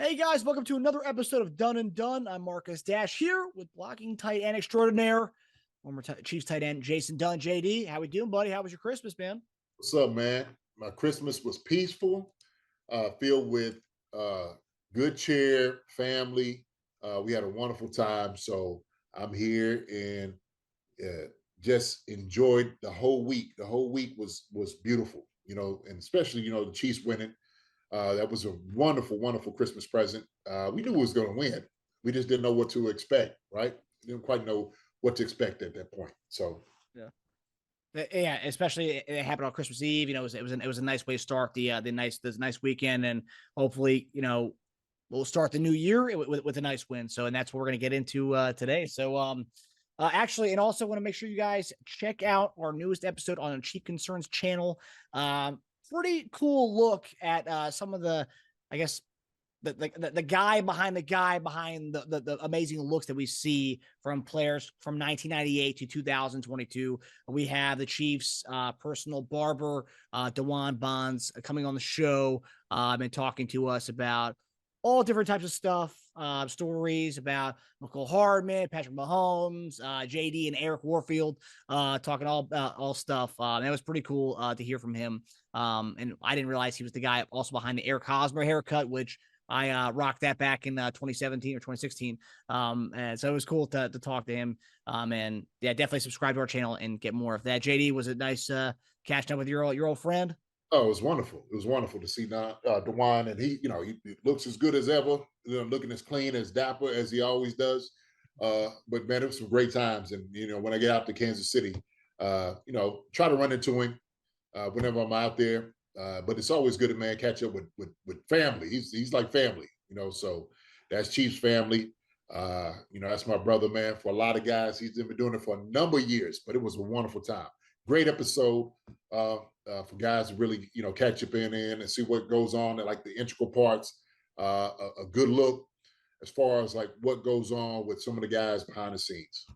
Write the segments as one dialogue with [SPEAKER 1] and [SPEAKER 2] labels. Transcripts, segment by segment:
[SPEAKER 1] Hey guys, welcome to another episode of Dunn and Dunn. I'm Marcus Dash here with blocking tight end extraordinaire, former Chiefs tight end Jason Dunn. JD, how we doing, buddy? How was your Christmas, man?
[SPEAKER 2] What's up, man? My Christmas was peaceful, filled with uh, good cheer, family. We had a wonderful time. So I'm here and just enjoyed the whole week. The whole week was beautiful, and especially the Chiefs winning. That was a wonderful, wonderful Christmas present. We knew we was going to win. We just didn't know what to expect, right? Didn't quite know what to expect at that point. So
[SPEAKER 1] Yeah. Yeah, especially it happened on Christmas Eve. It was a nice way to start the nice weekend, and hopefully, we'll start the new year with a nice win. So, and that's what we're gonna get into today. So, actually, and also want to make sure you guys check out our newest episode on the Chief Concerns channel. Pretty cool look at some of the, I guess, the guy behind the amazing looks that we see from players from 1998 to 2022. We have the Chiefs personal barber, DeJuan Bonds, coming on the show and talking to us about all different types of stuff, stories about McCole Hardman, Patrick Mahomes, JD, and Eric Warfield, talking all stuff. That was pretty cool to hear from him. And I didn't realize he was the guy also behind the Eric Hosmer haircut, which I rocked that back in 2017 or 2016. And so it was cool to talk to him. And yeah, definitely subscribe to our channel and get more of that. JD, was it nice catching up with your old friend?
[SPEAKER 2] oh, it was wonderful. It was wonderful to see DeJuan, and he looks as good as ever, looking as clean, as dapper as he always does. But man, it was some great times, and when I get out to Kansas City, try to run into him whenever I'm out there. But it's always good to catch up with family. He's like family, So that's Chiefs family. That's my brother, man. For a lot of guys, he's been doing it for a number of years, but it was a wonderful time. Great episode for guys to really, catch up in and see what goes on and like the integral parts. A good look as far as like what goes on with some of the guys behind the scenes.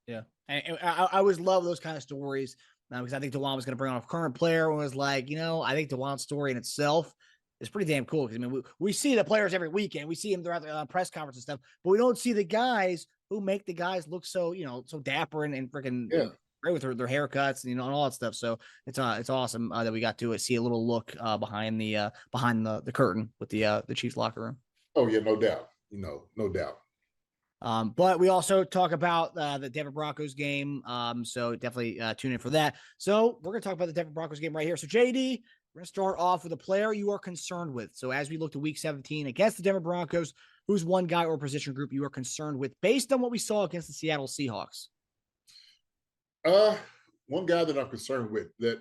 [SPEAKER 1] Yeah. And I always love those kind of stories because I think DeJuan was going to bring on a current player and was like, I think DeJuan's story in itself is pretty damn cool. Because, I mean, we see the players every weekend. We see them throughout the press conference and stuff, but we don't see the guys who make the guys look so, so dapper and freaking
[SPEAKER 2] Yeah.
[SPEAKER 1] great with their haircuts and, and all that stuff. So it's awesome that we got to see a little look behind the curtain with the Chiefs locker room.
[SPEAKER 2] Oh yeah, no doubt. No doubt.
[SPEAKER 1] But we also talk about the Denver Broncos game. So definitely tune in for that. So we're going to talk about the Denver Broncos game right here. So JD, we're going to start off with a player you are concerned with. So as we look to week 17 against the Denver Broncos, who's one guy or position group you are concerned with based on what we saw against the Seattle Seahawks?
[SPEAKER 2] One guy that I'm concerned with that.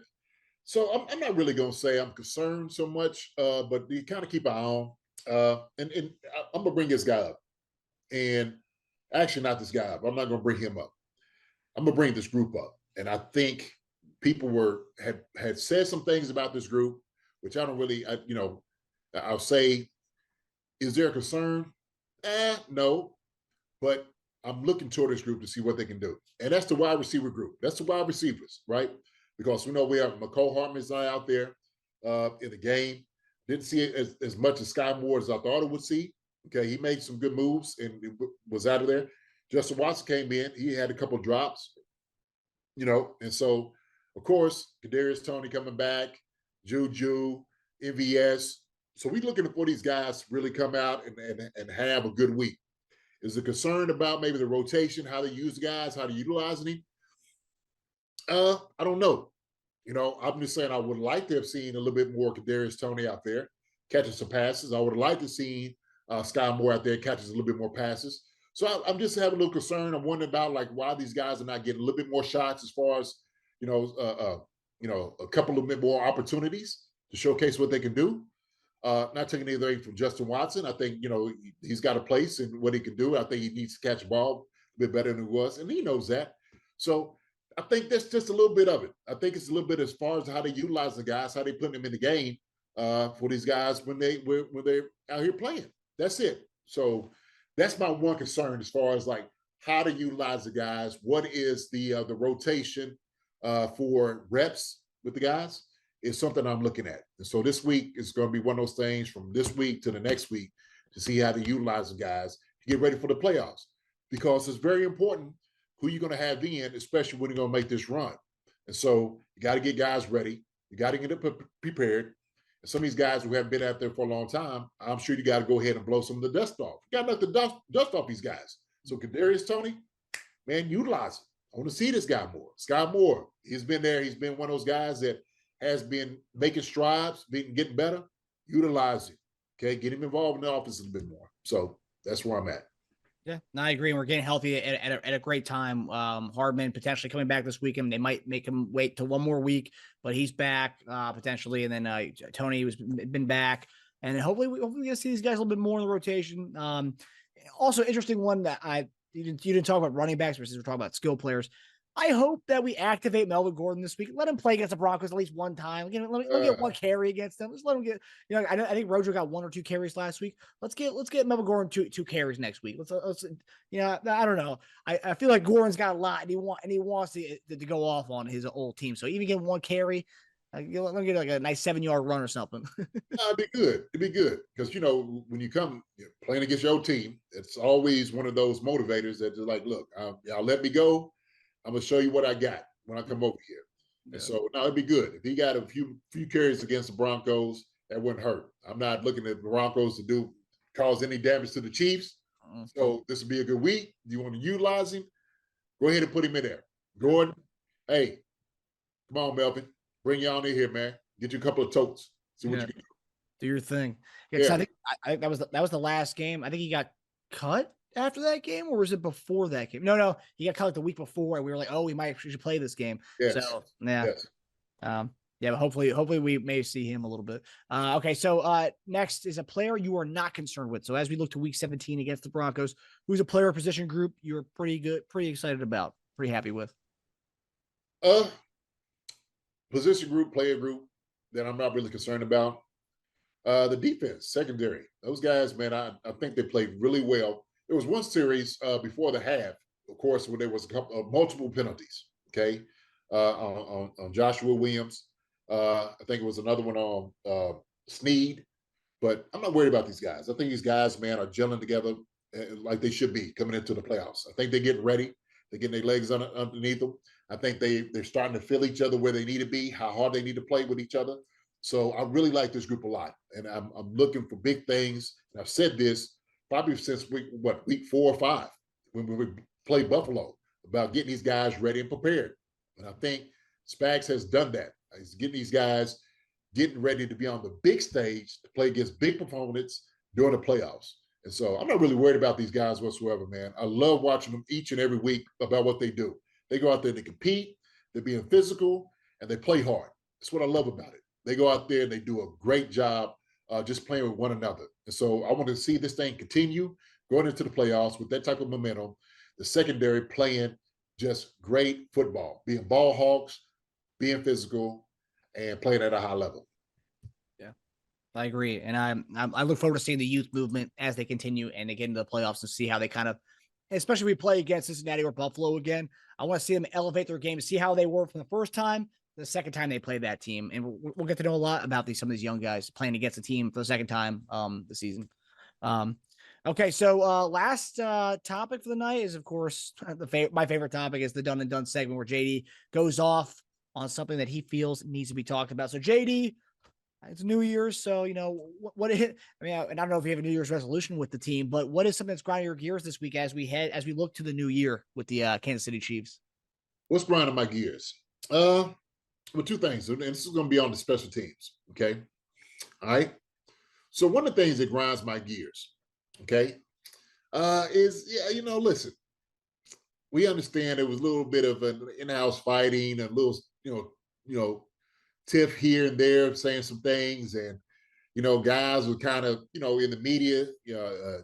[SPEAKER 2] So I'm not really going to say I'm concerned so much, but you kind of keep an eye on. And I'm going to bring this guy up. And actually, not this guy up. I'm not going to bring him up. I'm going to bring this group up. And I think people had said some things about this group, which I don't really, I'll say, is there a concern? No. But I'm looking toward this group to see what they can do. And that's the wide receiver group. That's the wide receivers, right? Because we know we have McCole Hardman's out there in the game. Didn't see it as much as Sky Moore as I thought it would see. Okay, he made some good moves and was out of there. Justin Watson came in. He had a couple of drops, and so, of course, Kadarius Toney coming back, Juju, MVS. So we're looking for these guys to really come out and have a good week. Is it concerned about maybe the rotation, how they use the guys, how to utilize them? I don't know. I'm just saying I would like to have seen a little bit more Kadarius Toney out there catching some passes. I would have liked to see Sky Moore out there catches a little bit more passes. So I'm just having a little concern. I'm wondering about like why these guys are not getting a little bit more shots as far as a couple of bit more opportunities to showcase what they can do. Not taking anything from Justin Watson. I think he's got a place in what he can do. I think he needs to catch a ball a bit better than he was, and he knows that. So I think that's just a little bit of it. I think it's a little bit as far as how they utilize the guys, how they put them in the game for these guys when they're out here playing. That's it. So that's my one concern as far as like how to utilize the guys. What is the rotation for reps with the guys is something I'm looking at. And so this week is going to be one of those things from this week to the next week to see how they utilize the guys to get ready for the playoffs. Because it's very important who you're going to have in, especially when you're going to make this run. And so you got to get guys ready. You got to get them prepared. And some of these guys who haven't been out there for a long time, I'm sure you got to go ahead and blow some of the dust off. You got to knock the dust off these guys. So Kadarius Toney, man, utilize him. I want to see this guy more. Sky Moore, he's been there. He's been one of those guys that has been making strides, getting better. Utilize him. Okay, get him involved in the offense a little bit more. So that's where I'm at.
[SPEAKER 1] Yeah, no, I agree. We're getting healthy at a great time. Hardman potentially coming back this weekend. They might make him wait till one more week, but he's back potentially. And then Tony has been back, and hopefully we're going to see these guys a little bit more in the rotation. Also, interesting one that you didn't talk about running backs versus we're talking about skill players. I hope that we activate Melvin Gordon this week. Let him play against the Broncos at least one time. Let him get one carry against them. Let's let him get. I think Rojo got 1 or 2 carries last week. Let's get Melvin Gordon two carries next week. Let's I don't know. I feel like Gordon's got a lot, and he wants to go off on his old team. So even getting one carry, let him get like a nice 7-yard run or something.
[SPEAKER 2] It'd be good. It'd be good because when you come playing against your old team, it's always one of those motivators that just like, look, y'all let me go. I'm gonna show you what I got when I come over here. Yeah. And so now it'd be good. If he got a few carries against the Broncos, that wouldn't hurt. I'm not looking at the Broncos to cause any damage to the Chiefs. So this would be a good week. You want to utilize him? Go ahead and put him in there. Gordon, hey, come on, Melvin. Bring you on in here, man. Get you a couple of totes. See what you can do.
[SPEAKER 1] Do your thing. Yeah. I think that was the last game. I think he got cut after that game, or was it before that game? No, he got cut like the week before, and we were like, oh, we should play this game.
[SPEAKER 2] Yes.
[SPEAKER 1] So yeah.
[SPEAKER 2] Yes.
[SPEAKER 1] But hopefully we may see him a little bit. Okay, so next is a player you are not concerned with. So as we look to week 17 against the Broncos, who's a player position group you're pretty excited about, pretty happy with?
[SPEAKER 2] Position group, player group that I'm not really concerned about. The defense, secondary. Those guys, man, I think they played really well. There was one series before the half, of course, where there was multiple penalties. Okay, on Joshua Williams. I think it was another one on Sneed. But I'm not worried about these guys. I think these guys, man, are gelling together like they should be coming into the playoffs. I think they're getting ready. They're getting their legs underneath them. I think they're starting to feel each other where they need to be, how hard they need to play with each other. So I really like this group a lot, and I'm looking for big things. And I've said this probably since week 4 or 5 when we played Buffalo about getting these guys ready and prepared. And I think Spags has done that. He's getting these guys getting ready to be on the big stage to play against big opponents during the playoffs. And so I'm not really worried about these guys whatsoever, man. I love watching them each and every week about what they do. They go out there, they compete, they're being physical, and they play hard. That's what I love about it. They go out there and they do a great job just playing with one another. And so I want to see this thing continue going into the playoffs with that type of momentum. The secondary playing just great football, being ball hawks, being physical, and playing at a high level.
[SPEAKER 1] Yeah, I agree. And I look forward to seeing the youth movement as they continue and they get into the playoffs and see how they kind of, especially if we play against Cincinnati or Buffalo again. I want to see them elevate their game, see how they were from the first time, the second time they played that team. And we'll get to know a lot about some of these young guys playing against the team for the second time this season. Okay, so last topic for the night is, of course, my favorite topic is the Dunn and Dunn segment where JD goes off on something that he feels needs to be talked about. So JD, it's New Year's, so what is, I mean, I don't know if you have a New Year's resolution with the team, but what is something that's grinding your gears this week as we look to the new year with the Kansas City Chiefs?
[SPEAKER 2] What's grinding my gears? Well, 2 things, and this is going to be on the special teams. Okay, all right. So one of the things that grinds my gears, okay, is listen, we understand there was a little bit of an in-house fighting, a little tiff here and there, saying some things, and guys were kind of in the media.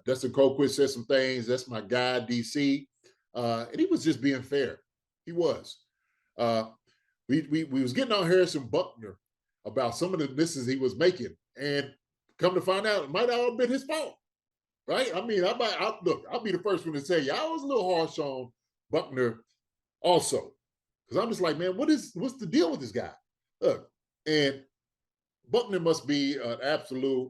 [SPEAKER 2] Dustin Colquitt said some things. That's my guy, DC, and he was just being fair. He was. We was getting on Harrison Buckner about some of the misses he was making, and come to find out, it might not have been his fault, right? I mean, I'll be the first one to tell you I was a little harsh on Buckner also, because I'm just like, man, what's the deal with this guy? Look, and Buckner must be an absolute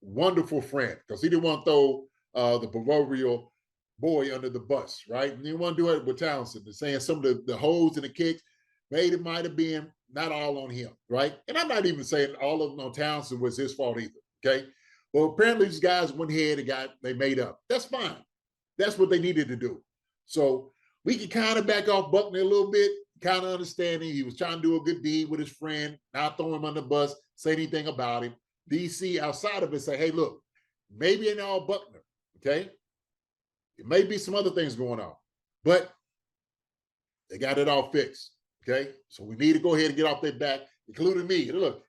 [SPEAKER 2] wonderful friend because he didn't want to throw the proverbial boy under the bus, right? And he didn't want to do it with Townsend. They're saying some of the holes and the kicks, maybe it might have been not all on him, right? And I'm not even saying all of them on Townsend was his fault either, okay? Well, apparently these guys went ahead and they made up. That's fine. That's what they needed to do. So we can kind of back off Buckner a little bit, kind of understanding he was trying to do a good deed with his friend, not throw him on the bus, say anything about him. DC outside of it say, hey, look, maybe it ain't all Buckner, okay? It may be some other things going on, but they got it all fixed, okay? So we need to go ahead and get off their back, including me. Look,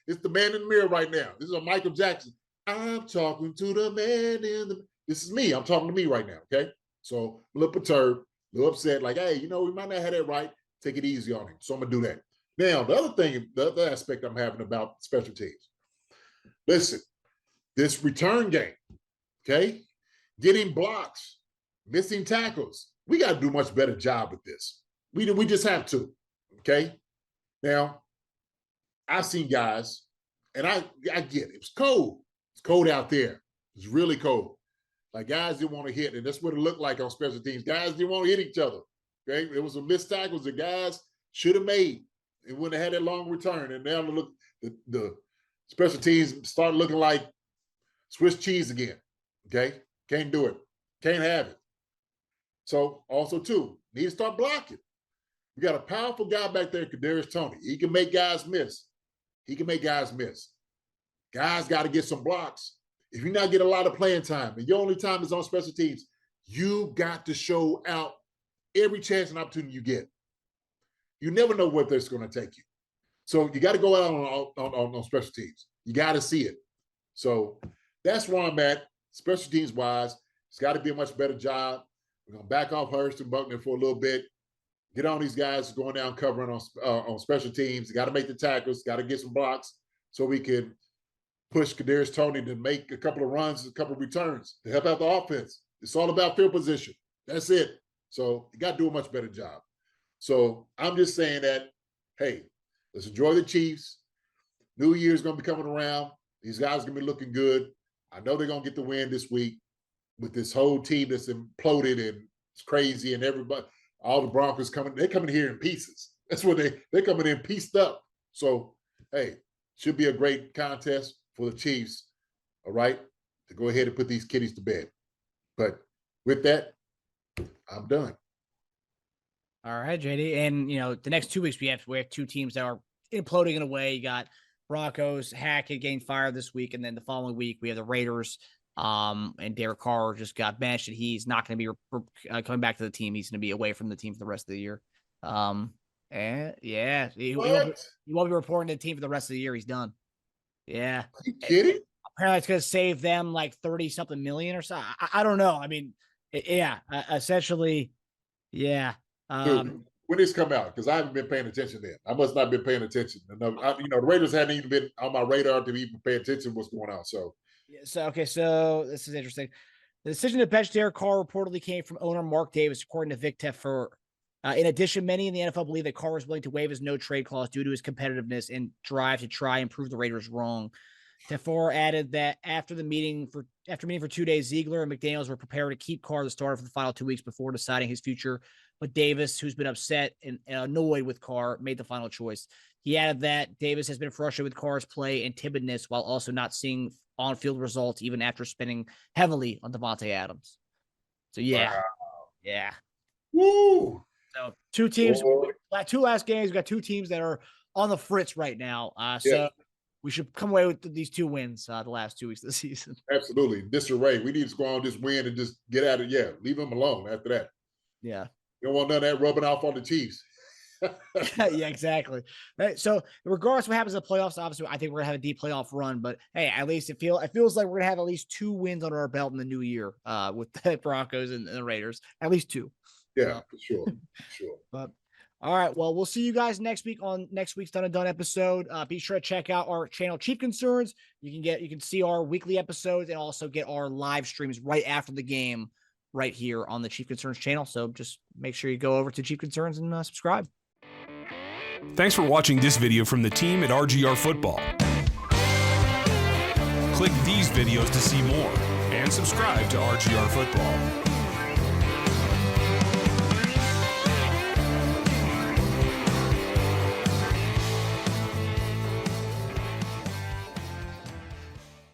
[SPEAKER 2] it's the man in the mirror right now. This is a Michael Jackson. I'm talking to the man in the. This is me. I'm talking to me right now, okay? So a little perturbed, a little upset, like, hey, we might not have that right. Take it easy on him. So I'm gonna do that. Now, the other aspect I'm having about special teams. Listen, this return game, okay? Getting blocks, missing tackles. We got to do a much better job with this. We just have to, okay? Now, I've seen guys, and I get it. It was cold. It's cold out there. It's really cold. Like guys didn't want to hit, and that's what it looked like on special teams. Guys didn't want to hit each other. Okay, it was some missed tackles that guys should have made. It wouldn't have had that long return. And now look, the special teams start looking like Swiss cheese again. Okay, can't do it. Can't have it. So also too, need to start blocking. We got a powerful guy back there, Kadarius Toney. He can make guys miss. Guys got to get some blocks. If you not get a lot of playing time and your only time is on special teams, you got to show out every chance and opportunity you get. You never know what that's going to take you. So you got to go out on special teams. You got to see it. So that's where I'm at, special teams wise. It's got to be a much better job. We're going to back off Hurst and Buckner for a little bit. Get on these guys going down covering on special teams. You got to make the tackles. Got to get some blocks so we can push Kadarius Toney to make a couple of runs, a couple of returns to help out the offense. It's all about field position. That's it. So you got to do a much better job. So I'm just saying that, hey, let's enjoy the Chiefs. New Year's going to be coming around. These guys are going to be looking good. I know they're going to get the win this week with this whole team that's imploded and it's crazy and everybody, all the Broncos they're coming here in pieces. That's what they're coming in pieced up. So, hey, should be a great contest for the Chiefs, all right, to go ahead and put these kiddies to bed. But with that, I'm done.
[SPEAKER 1] All right, JD. And, the next 2 weeks we have two teams that are imploding in a way. You got Broncos, Hackett getting fired this week. And then the following week we have the Raiders and Derek Carr just got benched and he's not going to be coming back to the team. He's going to be away from the team for the rest of the year. And yeah, he won't be reporting to the team for the rest of the year. He's done. Yeah.
[SPEAKER 2] Are you kidding?
[SPEAKER 1] Apparently it's going to save them like 30 something million or so. I don't know. I mean, essentially, yeah.
[SPEAKER 2] Dude, when this come out? Because I haven't been paying attention then. I must not have been paying attention. The Raiders hadn't even been on my radar to even pay attention to what's going on. So,
[SPEAKER 1] so this is interesting. The decision to bench Derek Carr reportedly came from owner Mark Davis, according to Vic Tafur. In addition, many in the NFL believe that Carr was willing to waive his no-trade clause due to his competitiveness and drive to try and prove the Raiders wrong. Tafur added that after meeting for 2 days, Ziegler and McDaniels were prepared to keep Carr the starter for the final 2 weeks before deciding his future. But Davis, who's been upset and annoyed with Carr, made the final choice. He added that Davis has been frustrated with Carr's play and timidness while also not seeing on-field results even after spending heavily on Devontae Adams. So, yeah.
[SPEAKER 2] wow.
[SPEAKER 1] Yeah.
[SPEAKER 2] Woo!
[SPEAKER 1] So, two teams, two last games. We've got two teams that are on the fritz right now. So we should come away with these 2 wins the last 2 weeks of the season.
[SPEAKER 2] Absolutely. Disarray. We need to go on this win and just get out of it. Leave them alone after that.
[SPEAKER 1] Yeah.
[SPEAKER 2] You don't want none of that rubbing off on the Chiefs.
[SPEAKER 1] Yeah, exactly. Right. So regardless of what happens in the playoffs, obviously I think we're gonna have a deep playoff run, but hey, at least it feels like we're gonna have at least 2 wins under our belt in the new year with the Broncos and the Raiders. At least 2.
[SPEAKER 2] Yeah, for sure.
[SPEAKER 1] But all right, well, we'll see you guys next week on next week's Done and Done episode. Be sure to check out our channel, Chief Concerns. You can see our weekly episodes and also get our live streams right after the game right here on the Chief Concerns channel. So just make sure you go over to Chief Concerns and subscribe.
[SPEAKER 3] Thanks for watching this video from the team at RGR Football. Click these videos to see more and subscribe to RGR Football.